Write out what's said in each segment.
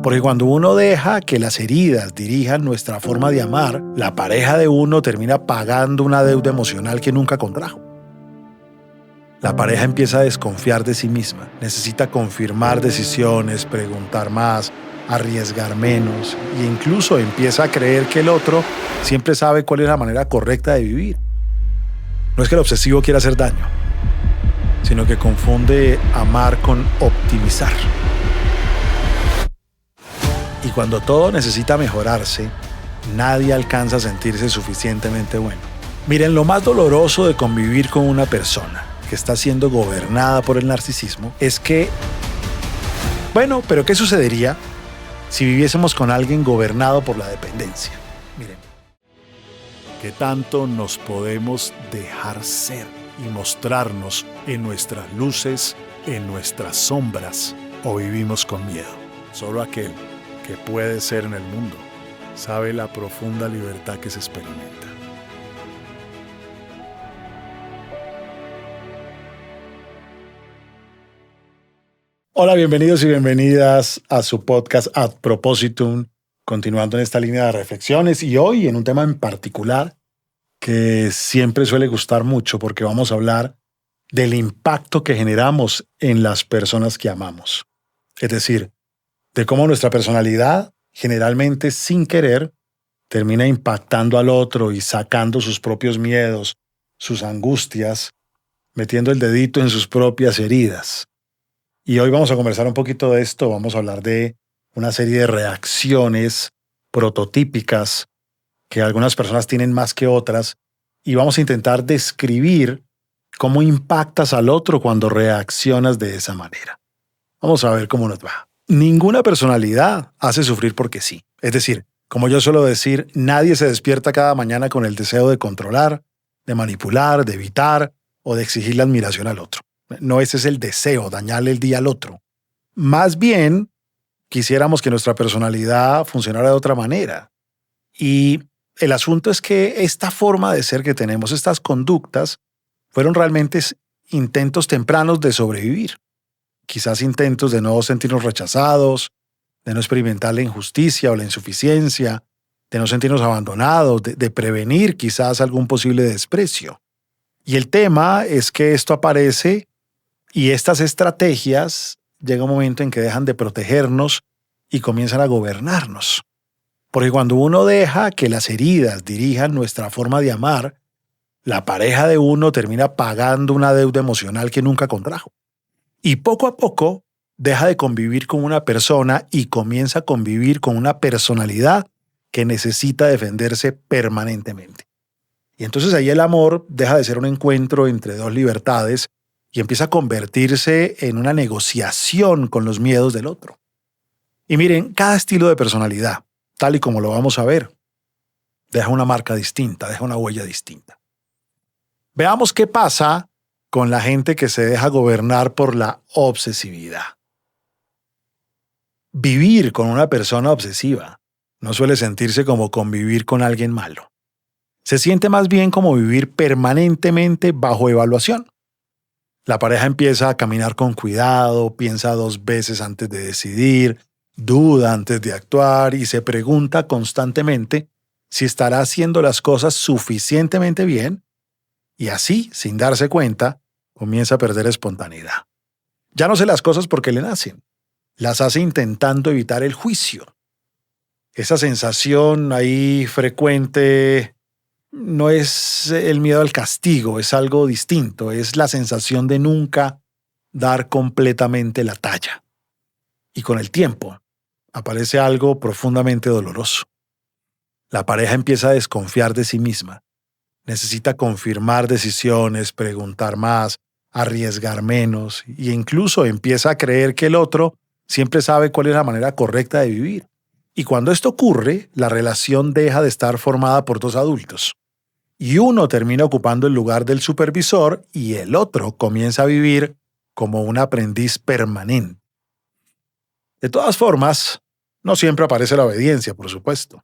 Porque cuando uno deja que las heridas dirijan nuestra forma de amar, la pareja de uno termina pagando una deuda emocional que nunca contrajo. La pareja empieza a desconfiar de sí misma, necesita confirmar decisiones, preguntar más, arriesgar menos e incluso empieza a creer que el otro siempre sabe cuál es la manera correcta de vivir. No es que el obsesivo quiera hacer daño, sino que confunde amar con optimizar. Y cuando todo necesita mejorarse, nadie alcanza a sentirse suficientemente bueno. Miren, lo más doloroso de convivir con una persona que está siendo gobernada por el narcisismo es que, ¿pero qué sucedería si viviésemos con alguien gobernado por la dependencia? Miren, ¿qué tanto nos podemos dejar ser y mostrarnos en nuestras luces, en nuestras sombras, o vivimos con miedo? Solo aquel que puede ser en el mundo sabe la profunda libertad que se experimenta. Hola, bienvenidos y bienvenidas a su podcast Ad Propositum, continuando en esta línea de reflexiones y hoy en un tema en particular que siempre suele gustar mucho porque vamos a hablar del impacto que generamos en las personas que amamos. Es decir, de cómo nuestra personalidad, generalmente sin querer, termina impactando al otro y sacando sus propios miedos, sus angustias, metiendo el dedito en sus propias heridas. Y hoy vamos a conversar un poquito de esto, vamos a hablar de una serie de reacciones prototípicas que algunas personas tienen más que otras y vamos a intentar describir cómo impactas al otro cuando reaccionas de esa manera. Vamos a ver cómo nos va. Ninguna personalidad hace sufrir porque sí. Es decir, como yo suelo decir, nadie se despierta cada mañana con el deseo de controlar, de manipular, de evitar o de exigir la admiración al otro. No ese es el deseo, dañarle el día al otro. Más bien, quisiéramos que nuestra personalidad funcionara de otra manera. Y el asunto es que esta forma de ser que tenemos, estas conductas, fueron realmente intentos tempranos de sobrevivir. Quizás intentos de no sentirnos rechazados, de no experimentar la injusticia o la insuficiencia, de no sentirnos abandonados, de prevenir quizás algún posible desprecio. Y el tema es que esto aparece y estas estrategias llega un momento en que dejan de protegernos y comienzan a gobernarnos. Porque cuando uno deja que las heridas dirijan nuestra forma de amar, la pareja de uno termina pagando una deuda emocional que nunca contrajo. Y poco a poco deja de convivir con una persona y comienza a convivir con una personalidad que necesita defenderse permanentemente. Y entonces ahí el amor deja de ser un encuentro entre dos libertades y empieza a convertirse en una negociación con los miedos del otro. Y miren, cada estilo de personalidad, tal y como lo vamos a ver, deja una marca distinta, deja una huella distinta. Veamos qué pasa con la gente que se deja gobernar por la obsesividad. Vivir con una persona obsesiva no suele sentirse como convivir con alguien malo. Se siente más bien como vivir permanentemente bajo evaluación. La pareja empieza a caminar con cuidado, piensa 2 veces antes de decidir, duda antes de actuar y se pregunta constantemente si estará haciendo las cosas suficientemente bien y así, sin darse cuenta, comienza a perder espontaneidad. Ya no hace las cosas porque le nacen, las hace intentando evitar el juicio. Esa sensación ahí frecuente no es el miedo al castigo, es algo distinto, es la sensación de nunca dar completamente la talla. Y con el tiempo aparece algo profundamente doloroso. La pareja empieza a desconfiar de sí misma. Necesita confirmar decisiones, preguntar más, arriesgar menos e incluso empieza a creer que el otro siempre sabe cuál es la manera correcta de vivir. Y cuando esto ocurre, la relación deja de estar formada por 2 adultos. Y uno termina ocupando el lugar del supervisor y el otro comienza a vivir como un aprendiz permanente. De todas formas, no siempre aparece la obediencia, por supuesto.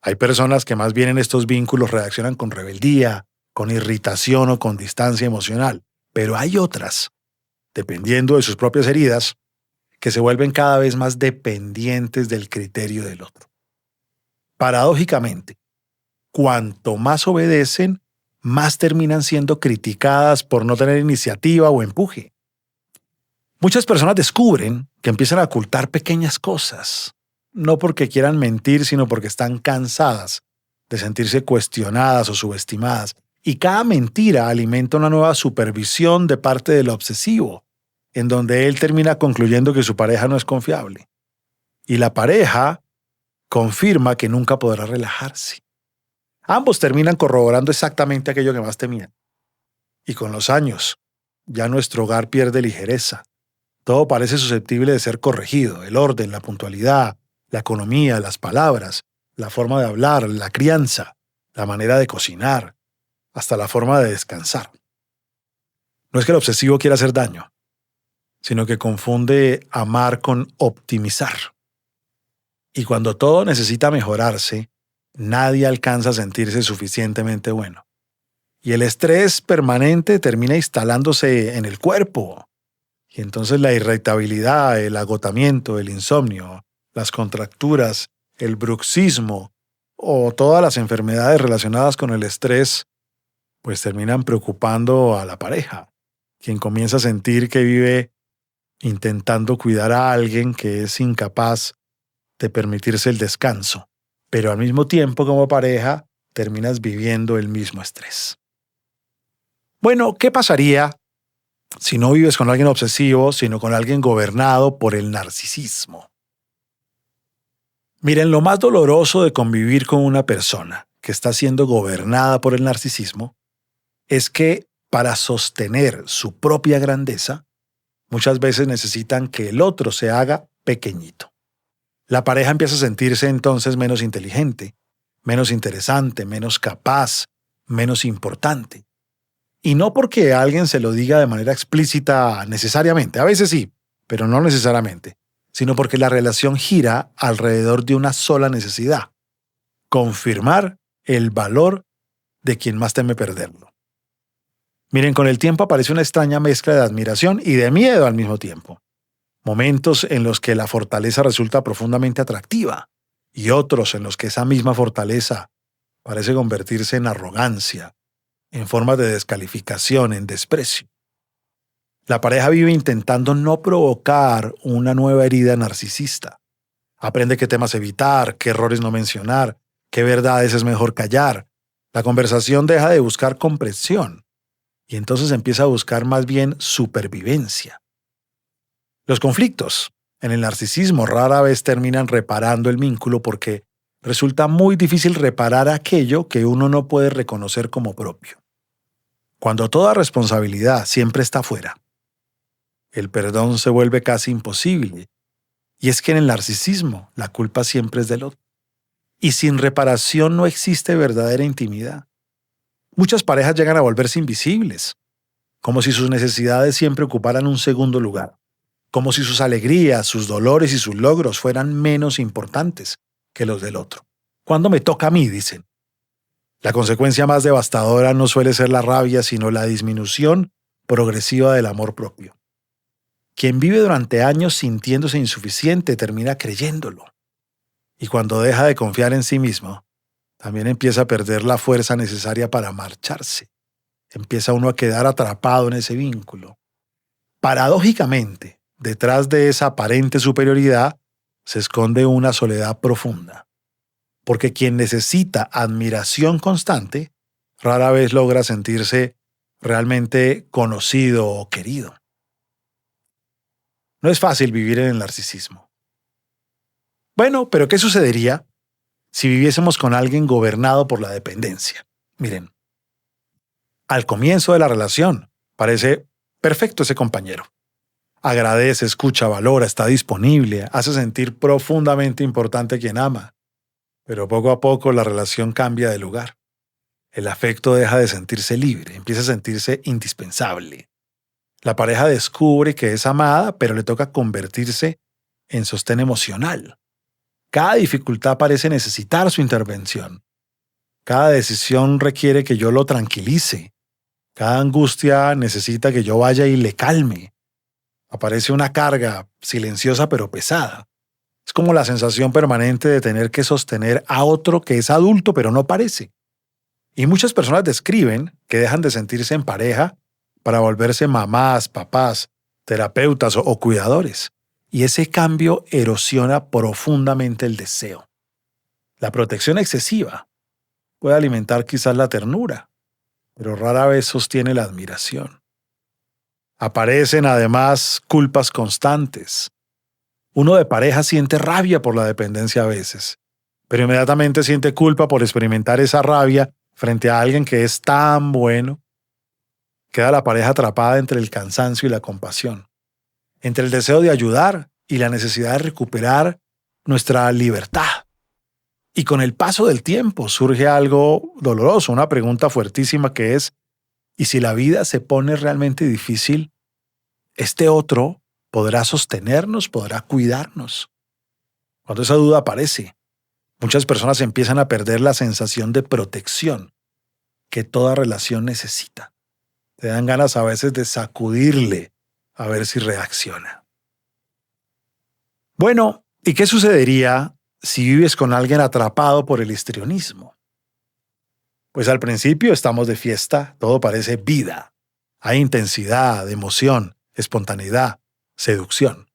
Hay personas que más bien en estos vínculos reaccionan con rebeldía, con irritación o con distancia emocional, pero hay otras, dependiendo de sus propias heridas, que se vuelven cada vez más dependientes del criterio del otro. Paradójicamente, cuanto más obedecen, más terminan siendo criticadas por no tener iniciativa o empuje. Muchas personas descubren que empiezan a ocultar pequeñas cosas, no porque quieran mentir, sino porque están cansadas de sentirse cuestionadas o subestimadas. Y cada mentira alimenta una nueva supervisión de parte del obsesivo, en donde él termina concluyendo que su pareja no es confiable. Y la pareja confirma que nunca podrá relajarse. Ambos terminan corroborando exactamente aquello que más temían. Y con los años, ya nuestro hogar pierde ligereza. Todo parece susceptible de ser corregido: el orden, la puntualidad, la economía, las palabras, la forma de hablar, la crianza, la manera de cocinar, hasta la forma de descansar. No es que el obsesivo quiera hacer daño, sino que confunde amar con optimizar. Y cuando todo necesita mejorarse, nadie alcanza a sentirse suficientemente bueno. Y el estrés permanente termina instalándose en el cuerpo. Y entonces la irritabilidad, el agotamiento, el insomnio, las contracturas, el bruxismo o todas las enfermedades relacionadas con el estrés, pues terminan preocupando a la pareja, quien comienza a sentir que vive intentando cuidar a alguien que es incapaz de permitirse el descanso, pero al mismo tiempo como pareja terminas viviendo el mismo estrés. Bueno, ¿qué pasaría si no vives con alguien obsesivo, sino con alguien gobernado por el narcisismo? Miren, lo más doloroso de convivir con una persona que está siendo gobernada por el narcisismo es que para sostener su propia grandeza, muchas veces necesitan que el otro se haga pequeñito. La pareja empieza a sentirse entonces menos inteligente, menos interesante, menos capaz, menos importante. Y no porque alguien se lo diga de manera explícita necesariamente, a veces sí, pero no necesariamente, sino porque la relación gira alrededor de una sola necesidad: confirmar el valor de quien más teme perderlo. Miren, con el tiempo aparece una extraña mezcla de admiración y de miedo al mismo tiempo. Momentos en los que la fortaleza resulta profundamente atractiva y otros en los que esa misma fortaleza parece convertirse en arrogancia, en formas de descalificación, en desprecio. La pareja vive intentando no provocar una nueva herida narcisista. Aprende qué temas evitar, qué errores no mencionar, qué verdades es mejor callar. La conversación deja de buscar comprensión y entonces empieza a buscar más bien supervivencia. Los conflictos en el narcisismo rara vez terminan reparando el vínculo porque resulta muy difícil reparar aquello que uno no puede reconocer como propio. Cuando toda responsabilidad siempre está fuera, el perdón se vuelve casi imposible. Y es que en el narcisismo la culpa siempre es del otro. Y sin reparación no existe verdadera intimidad. Muchas parejas llegan a volverse invisibles, como si sus necesidades siempre ocuparan un segundo lugar, como si sus alegrías, sus dolores y sus logros fueran menos importantes que los del otro. ¿Cuándo me toca a mí?, dicen. La consecuencia más devastadora no suele ser la rabia, sino la disminución progresiva del amor propio. Quien vive durante años sintiéndose insuficiente termina creyéndolo. Y cuando deja de confiar en sí mismo, también empieza a perder la fuerza necesaria para marcharse. Empieza uno a quedar atrapado en ese vínculo. Paradójicamente, detrás de esa aparente superioridad se esconde una soledad profunda. Porque quien necesita admiración constante rara vez logra sentirse realmente conocido o querido. No es fácil vivir en el narcisismo. Bueno, pero ¿qué sucedería si viviésemos con alguien gobernado por la dependencia? Miren, al comienzo de la relación parece perfecto ese compañero. Agradece, escucha, valora, está disponible, hace sentir profundamente importante a quien ama. Pero poco a poco la relación cambia de lugar. El afecto deja de sentirse libre, empieza a sentirse indispensable. La pareja descubre que es amada, pero le toca convertirse en sostén emocional. Cada dificultad parece necesitar su intervención. Cada decisión requiere que yo lo tranquilice. Cada angustia necesita que yo vaya y le calme. Aparece una carga silenciosa pero pesada. Es como la sensación permanente de tener que sostener a otro que es adulto pero no parece. Y muchas personas describen que dejan de sentirse en pareja para volverse mamás, papás, terapeutas o cuidadores. Y ese cambio erosiona profundamente el deseo. La protección excesiva puede alimentar quizás la ternura, pero rara vez sostiene la admiración. Aparecen además culpas constantes. Uno de pareja siente rabia por la dependencia a veces, pero inmediatamente siente culpa por experimentar esa rabia frente a alguien que es tan bueno. Queda la pareja atrapada entre el cansancio y la compasión, entre el deseo de ayudar y la necesidad de recuperar nuestra libertad. Y con el paso del tiempo surge algo doloroso, una pregunta fuertísima que es: ¿y si la vida se pone realmente difícil, este otro podrá sostenernos, podrá cuidarnos? Cuando esa duda aparece, muchas personas empiezan a perder la sensación de protección que toda relación necesita. Te dan ganas a veces de sacudirle a ver si reacciona. Bueno, ¿y qué sucedería si vives con alguien atrapado por el histrionismo? Pues al principio estamos de fiesta, todo parece vida. Hay intensidad, emoción, espontaneidad, seducción.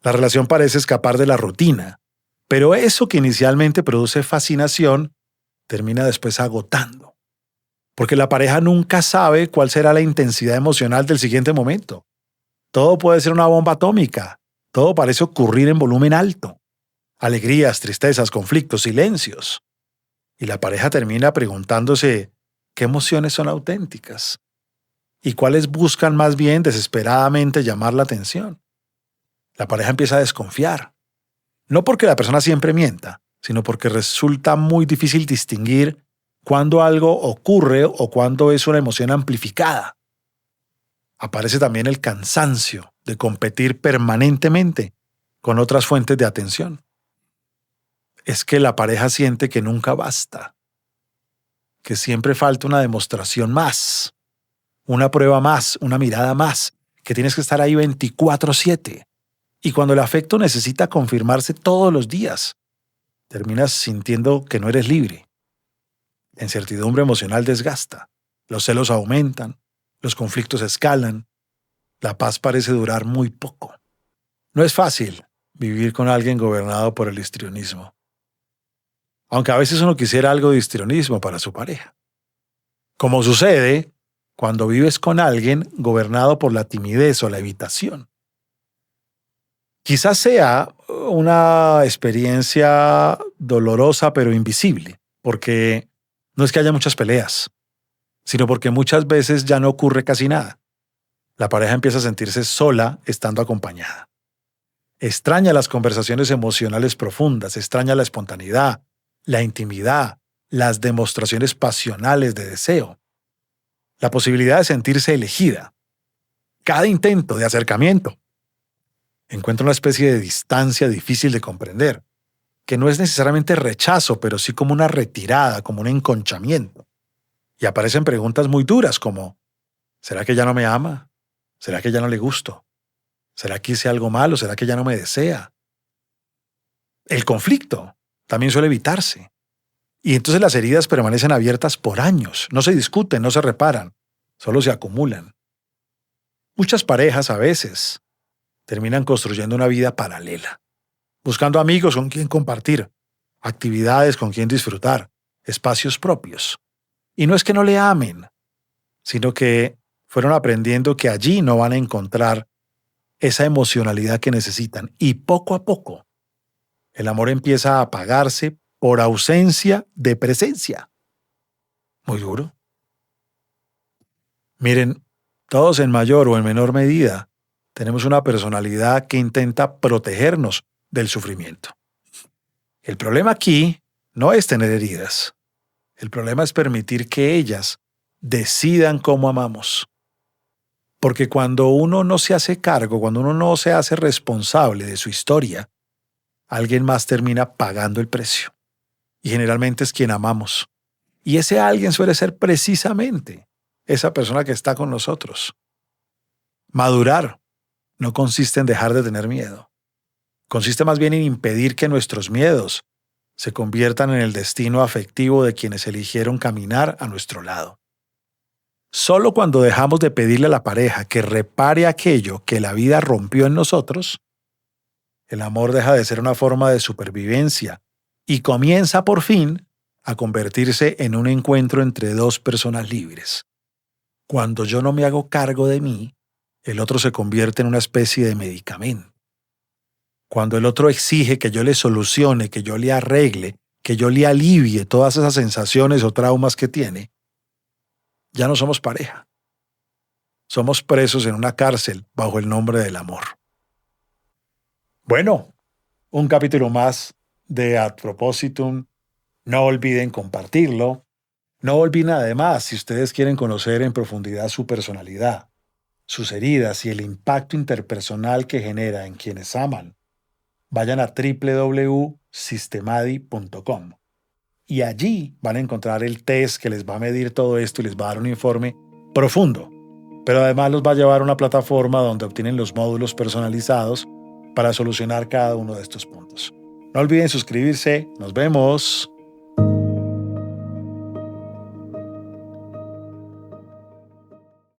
La relación parece escapar de la rutina, pero eso que inicialmente produce fascinación termina después agotando, porque la pareja nunca sabe cuál será la intensidad emocional del siguiente momento. Todo puede ser una bomba atómica, todo parece ocurrir en volumen alto. Alegrías, tristezas, conflictos, silencios. Y la pareja termina preguntándose qué emociones son auténticas y cuáles buscan más bien desesperadamente llamar la atención. La pareja empieza a desconfiar, no porque la persona siempre mienta, sino porque resulta muy difícil distinguir cuándo algo ocurre o cuándo es una emoción amplificada. Aparece también el cansancio de competir permanentemente con otras fuentes de atención. Es que la pareja siente que nunca basta, que siempre falta una demostración más, una prueba más, una mirada más, que tienes que estar ahí 24/7. Y cuando el afecto necesita confirmarse todos los días, terminas sintiendo que no eres libre. La incertidumbre emocional desgasta, los celos aumentan, los conflictos escalan, la paz parece durar muy poco. No es fácil vivir con alguien gobernado por el histrionismo, aunque a veces uno quisiera algo de histrionismo para su pareja. Como sucede cuando vives con alguien gobernado por la timidez o la evitación. Quizás sea una experiencia dolorosa pero invisible, porque no es que haya muchas peleas, sino porque muchas veces ya no ocurre casi nada. La pareja empieza a sentirse sola estando acompañada. Extraña las conversaciones emocionales profundas, extraña la espontaneidad, la intimidad, las demostraciones pasionales de deseo, la posibilidad de sentirse elegida. Cada intento de acercamiento encuentra una especie de distancia difícil de comprender, que no es necesariamente rechazo, pero sí como una retirada, como un enconchamiento. Y aparecen preguntas muy duras como: ¿será que ya no me ama? ¿Será que ya no le gusto? ¿Será que hice algo malo? ¿Será que ya no me desea? El conflicto también suele evitarse. Y entonces las heridas permanecen abiertas por años, no se discuten, no se reparan, solo se acumulan. Muchas parejas a veces terminan construyendo una vida paralela, buscando amigos con quien compartir, actividades con quien disfrutar, espacios propios. Y no es que no le amen, sino que fueron aprendiendo que allí no van a encontrar esa emocionalidad que necesitan. Y poco a poco, el amor empieza a apagarse por ausencia de presencia. Muy duro. Miren, todos en mayor o en menor medida tenemos una personalidad que intenta protegernos del sufrimiento. El problema aquí no es tener heridas. El problema es permitir que ellas decidan cómo amamos. Porque cuando uno no se hace cargo, cuando uno no se hace responsable de su historia, alguien más termina pagando el precio. Y generalmente es quien amamos. Y ese alguien suele ser precisamente esa persona que está con nosotros. Madurar no consiste en dejar de tener miedo. Consiste más bien en impedir que nuestros miedos se conviertan en el destino afectivo de quienes eligieron caminar a nuestro lado. Solo cuando dejamos de pedirle a la pareja que repare aquello que la vida rompió en nosotros, el amor deja de ser una forma de supervivencia y comienza por fin a convertirse en un encuentro entre dos personas libres. Cuando yo no me hago cargo de mí, el otro se convierte en una especie de medicamento. Cuando el otro exige que yo le solucione, que yo le arregle, que yo le alivie todas esas sensaciones o traumas que tiene, ya no somos pareja. Somos presos en una cárcel bajo el nombre del amor. Bueno, un capítulo más de Ad Propositum. No olviden compartirlo. No olviden además, si ustedes quieren conocer en profundidad su personalidad, sus heridas y el impacto interpersonal que genera en quienes aman, vayan a www.systemadi.com y allí van a encontrar el test que les va a medir todo esto y les va a dar un informe profundo, pero además los va a llevar a una plataforma donde obtienen los módulos personalizados para solucionar cada uno de estos puntos. No olviden suscribirse. Nos vemos.